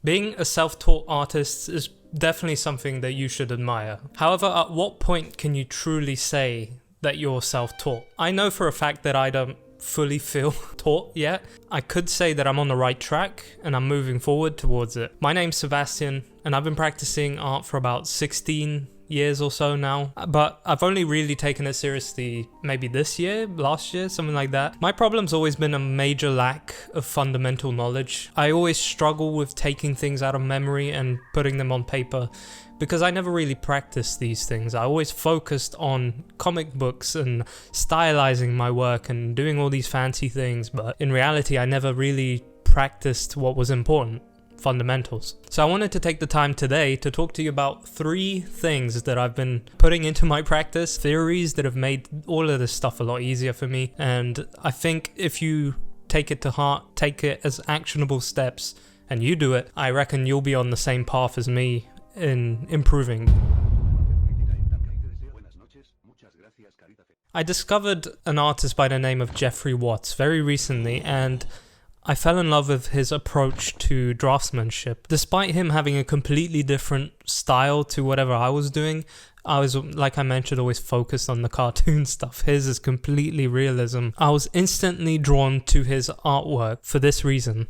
Being a self-taught artist is definitely something that you should admire. However, at what point can you truly say that you're self-taught? I know for a fact that I don't fully feel taught yet. I could say that I'm on the right track and I'm moving forward towards it. My name's Sebastian and I've been practicing art for about 16 years or so now, but I've only really taken it seriously maybe this year, last year, something like that. My problem's always been a major lack of fundamental knowledge. I always struggle with taking things out of memory and putting them on paper because I never really practiced these things. I always focused on comic books and stylizing my work and doing all these fancy things, but in reality I never really practiced what was important. Fundamentals. So I wanted to take the time today to talk to you about 3 things that I've been putting into my practice, theories that have made all of this stuff a lot easier for me, and I think if you take it to heart, take it as actionable steps, and you do it, I reckon you'll be on the same path as me in improving. I discovered an artist by the name of Geoffrey Watts very recently, and I fell in love with his approach to draftsmanship. Despite him having a completely different style to whatever I was doing, I was, like I mentioned, always focused on the cartoon stuff. His is completely realism. I was instantly drawn to his artwork for this reason.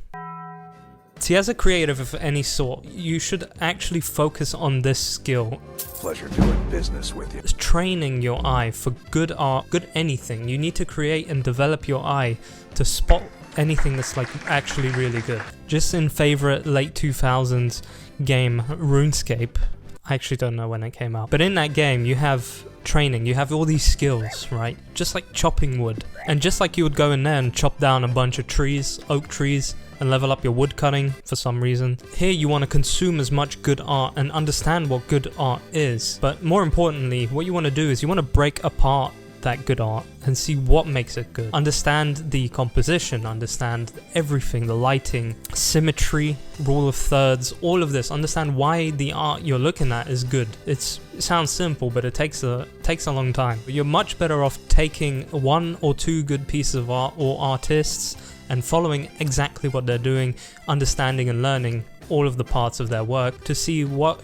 See, as a creative of any sort, you should actually focus on this skill. Pleasure doing business with you. Training your eye for good art, good anything. You need to create and develop your eye to spot anything that's like actually really good. Just in favorite late 2000s game RuneScape, I actually don't know when it came out, but in that game you have training, you have all these skills, right? Just like chopping wood, and just like you would go in there and chop down a bunch of trees, oak trees, and level up your wood cutting for some reason. Here you want to consume as much good art and understand what good art is, but more importantly what you want to do is you want to break apart that good art and see what makes it good. Understand the composition, understand everything, the lighting, symmetry, rule of thirds, all of this. Understand why the art you're looking at is good. It sounds simple, but it takes a long time. You're much better off taking 1 or 2 good pieces of art or artists and following exactly what they're doing, understanding and learning all of the parts of their work to see what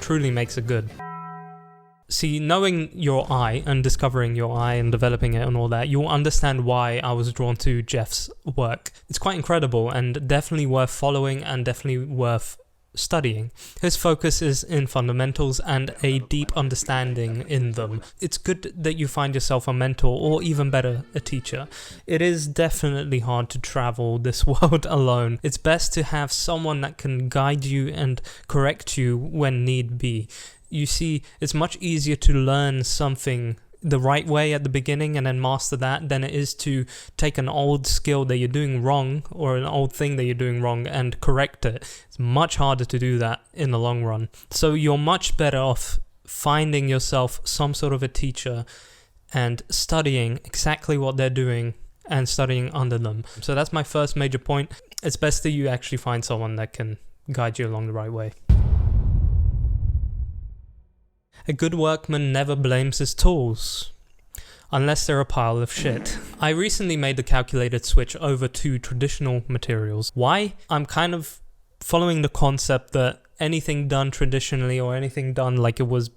truly makes it good. See, knowing your eye and discovering your eye and developing it and all that, you'll understand why I was drawn to Jeff's work. It's quite incredible and definitely worth following and definitely worth studying. His focus is in fundamentals and a deep understanding in them. It's good that you find yourself a mentor or even better, a teacher. It is definitely hard to travel this world alone. It's best to have someone that can guide you and correct you when need be. You see, it's much easier to learn something the right way at the beginning and then master that than it is to take an old skill that you're doing wrong or an old thing that you're doing wrong and correct it. It's much harder to do that in the long run. So you're much better off finding yourself some sort of a teacher and studying exactly what they're doing and studying under them. So that's my first major point. It's best that you actually find someone that can guide you along the right way. A good workman never blames his tools, unless they're a pile of shit. I recently made the calculated switch over to traditional materials. Why? I'm kind of following the concept that anything done traditionally or anything done like it was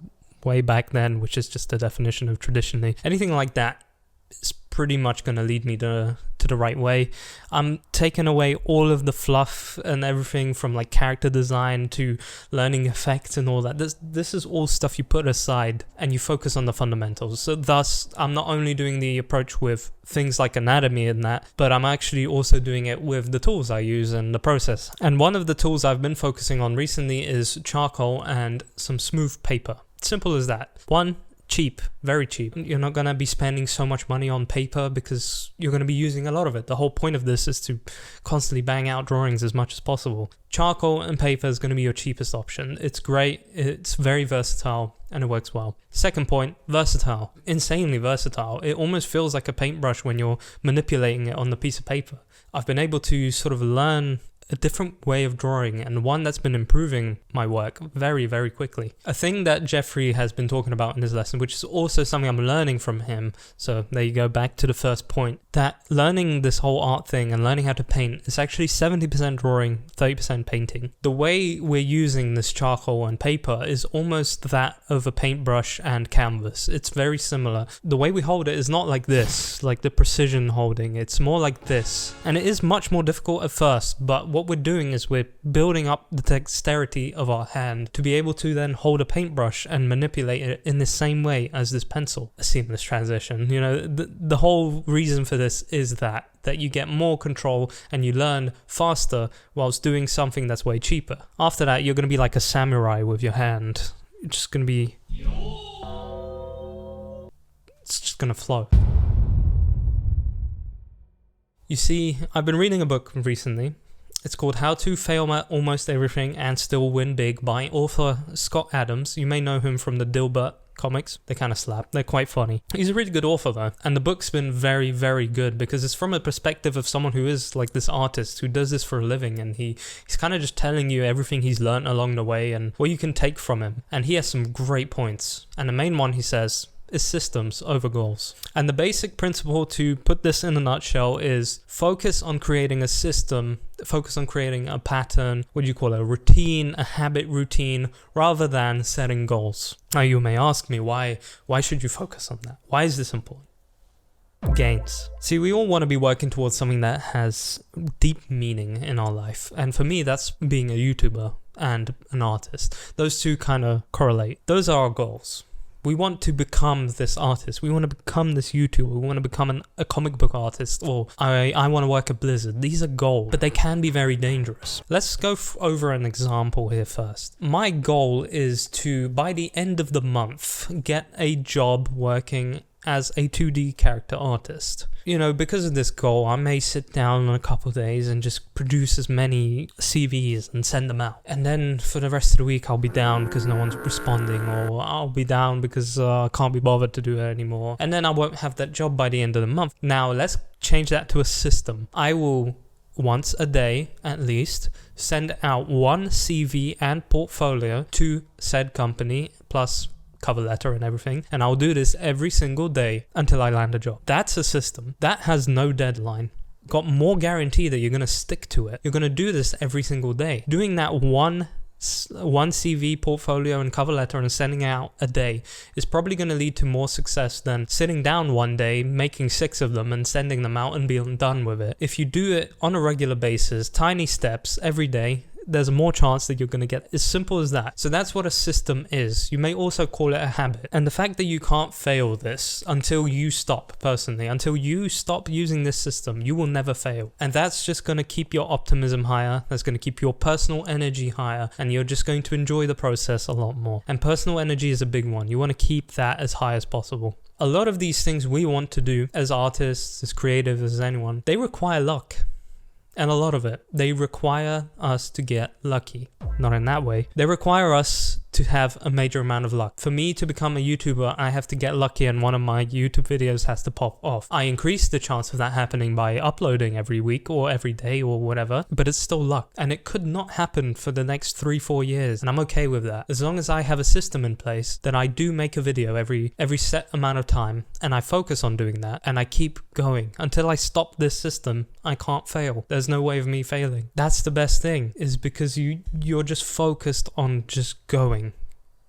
way back then, which is just the definition of traditionally, anything like that is pretty much going to lead me to the right way. I'm taking away all of the fluff and everything from like character design to learning effects and all that. This is all stuff you put aside and you focus on the fundamentals. So thus, I'm not only doing the approach with things like anatomy and that, but I'm actually also doing it with the tools I use and the process. And one of the tools I've been focusing on recently is charcoal and some smooth paper. Simple as that. One, cheap, very cheap. You're not going to be spending so much money on paper because you're going to be using a lot of it. The whole point of this is to constantly bang out drawings as much as possible. Charcoal and paper is going to be your cheapest option. It's great, it's very versatile, and it works well. Second point, versatile. Insanely versatile. It almost feels like a paintbrush when you're manipulating it on the piece of paper. I've been able to sort of learn a different way of drawing, and one that's been improving my work very, very quickly. A thing that Jeffrey has been talking about in his lesson, which is also something I'm learning from him, so there you go, back to the first point, that learning this whole art thing and learning how to paint is actually 70% drawing, 30% painting. The way we're using this charcoal and paper is almost that of a paintbrush and canvas. It's very similar. The way we hold it is not like this, like the precision holding. It's more like this. And it is much more difficult at first, but what we're doing is we're building up the dexterity of our hand to be able to then hold a paintbrush and manipulate it in the same way as this pencil. A seamless transition. You know, the whole reason for this is that you get more control and you learn faster whilst doing something that's way cheaper. After that, you're going to be like a samurai with your hand. You're just going to be... It's just going to flow. You see, I've been reading a book recently. It's called How to Fail at Almost Everything and Still Win Big by author Scott Adams. You may know him from the Dilbert comics. They kind of slap. They're quite funny. He's a really good author though. And the book's been very, very good because it's from a perspective of someone who is like this artist who does this for a living, and he's kind of just telling you everything he's learned along the way and what you can take from him. And he has some great points. And the main one he says is systems over goals. And the basic principle, to put this in a nutshell, is focus on creating a system, focus on creating a pattern, what do you call it, a routine, a habit routine, rather than setting goals. Now you may ask me, why should you focus on that? Why is this important? Gains. See, we all want to be working towards something that has deep meaning in our life. And for me, that's being a YouTuber and an artist. Those two kind of correlate. Those are our goals. We want to become this artist. We want to become this YouTuber. We want to become a comic book artist, or I want to work at Blizzard. These are goals, but they can be very dangerous. Let's go over an example here first. My goal is to, by the end of the month, get a job working as a 2D character artist. You know, because of this goal, I may sit down in a couple of days and just produce as many CVs and send them out. And then for the rest of the week, I'll be down because no one's responding, or I'll be down because I can't be bothered to do it anymore. And then I won't have that job by the end of the month. Now, let's change that to a system. I will, once a day at least, send out one CV and portfolio to said company, plus cover letter and everything, and I'll do this every single day until I land a job. That's a system. That has no deadline. Got more guarantee that you're going to stick to it. You're going to do this every single day. Doing that one CV, portfolio and cover letter and sending out a day is probably going to lead to more success than sitting down one day, making 6 of them and sending them out and being done with it. If you do it on a regular basis, tiny steps every day, there's a more chance that you're going to get. As simple as that. So that's what a system is. You may also call it a habit. And the fact that you can't fail this until you stop, personally, until you stop using this system, you will never fail. And that's just going to keep your optimism higher. That's going to keep your personal energy higher. And you're just going to enjoy the process a lot more. And personal energy is a big one. You want to keep that as high as possible. A lot of these things we want to do as artists, as creative as anyone, they require luck. And a lot of it, they require us to get lucky. Not in that way. They require us to have a major amount of luck. For me to become a YouTuber, I have to get lucky and one of my YouTube videos has to pop off. I increase the chance of that happening by uploading every week or every day or whatever, but it's still luck. And it could not happen for the next 3-4 years, and I'm okay with that. As long as I have a system in place that I do make a video every set amount of time, and I focus on doing that, and I keep going. Until I stop this system, I can't fail. There's no way of me failing. That's the best thing, is because you're just focused on just going.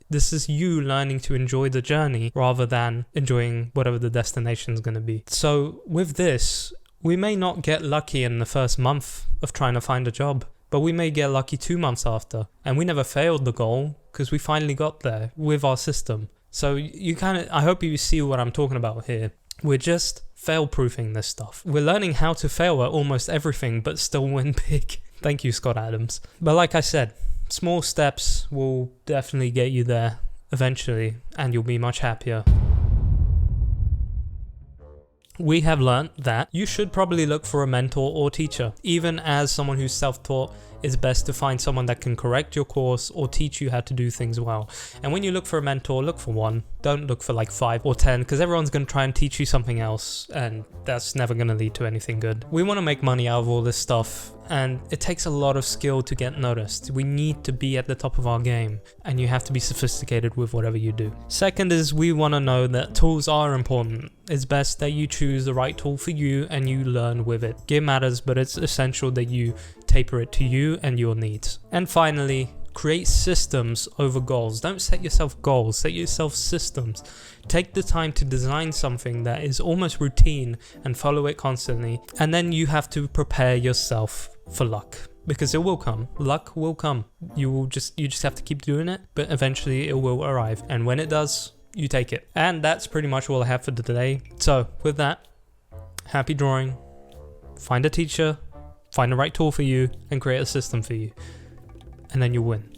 This is you learning to enjoy the journey rather than enjoying whatever the destination is going to be. So with this, we may not get lucky in the first month of trying to find a job, but we may get lucky 2 months after. And we never failed the goal because we finally got there with our system. So I hope you see what I'm talking about here. We're just fail-proofing this stuff. We're learning how to fail at almost everything, but still win big. Thank you, Scott Adams. But like I said, small steps will definitely get you there eventually, and you'll be much happier. We have learnt that you should probably look for a mentor or teacher. Even as someone who's self-taught, it's best to find someone that can correct your course or teach you how to do things well. And when you look for a mentor, look for one. Don't look for like 5 or 10, because everyone's going to try and teach you something else, and that's never going to lead to anything good. We want to make money out of all this stuff, and it takes a lot of skill to get noticed. We need to be at the top of our game, and you have to be sophisticated with whatever you do. Second is we want to know that tools are important. It's best that you choose the right tool for you and you learn with it. Gear matters, but it's essential that you taper it to you and your needs. And finally, create systems over goals. Don't set yourself goals, set yourself systems. Take the time to design something that is almost routine and follow it constantly. And then you have to prepare yourself for luck, because it will come. Luck will come. You just have to keep doing it, but eventually it will arrive. And when it does, you take it. And that's pretty much all I have for today. So with that, happy drawing. Find a teacher, find the right tool for you, and create a system for you. And then you'll win.